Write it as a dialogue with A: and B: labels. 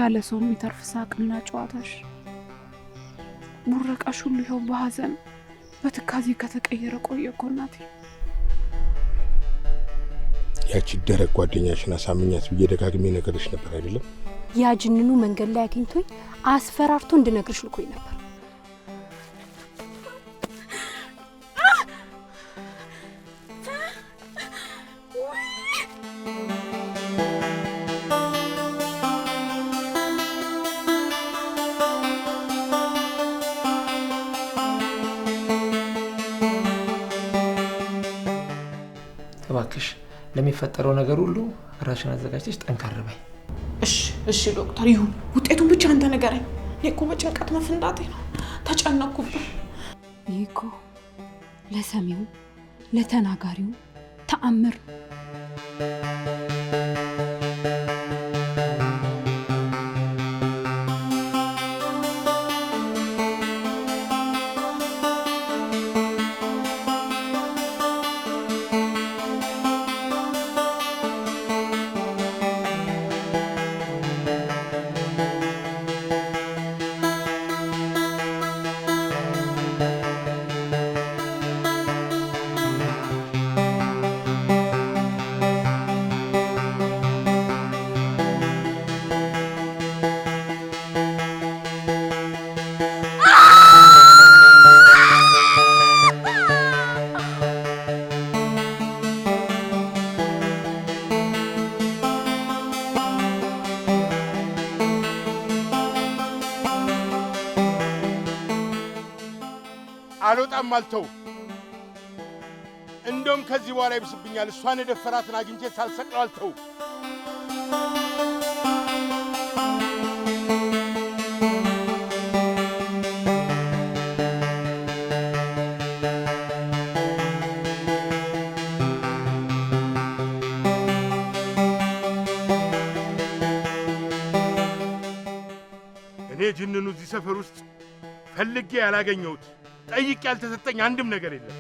A: ያለ ሰው የሚተርፍ ሳቅና ጨዋታሽ ሙረቃሽ ሁሉ ይኸው በሐዘን በትካዜ ከተቀየረ ቆየ እኮ እናቴ።
B: ያቺ ደረቅ ጓደኛሽን አሳምኛት ብዬ ደጋግሜ ነገርሽ ነበር አይደለም?
C: ያ ጅንኑ መንገድ ላይ አግኝቶኝ አስፈራርቶ እንድነግርሽ ልኮኝ ነበር።
D: እባክሽ ለሚፈጠረው ነገር ሁሉ ራስሽን አዘጋጅተሽ ጠንካራ በይ።
A: እሺ ዶክተር ይሁን፣ ውጤቱን ብቻ አንተ ንገረኝ። እኔ እኮ በጭንቀት መፍንዳቴ ነው ተጨነቅኩብህ።
C: ይህ እኮ ለሰሚው ለተናጋሪው ተአምር ነው።
B: አልወጣም አልተው። እንደውም ከዚህ በኋላ ይብስብኛል። እሷን የደፈራትን አግኝቼ ሳልሰቅለው አልተው። እኔ ጅንኑ እዚህ ሰፈር ውስጥ ፈልጌ ያላገኘሁት ጠይቄ ያልተሰጠኝ አንድም ነገር የለም።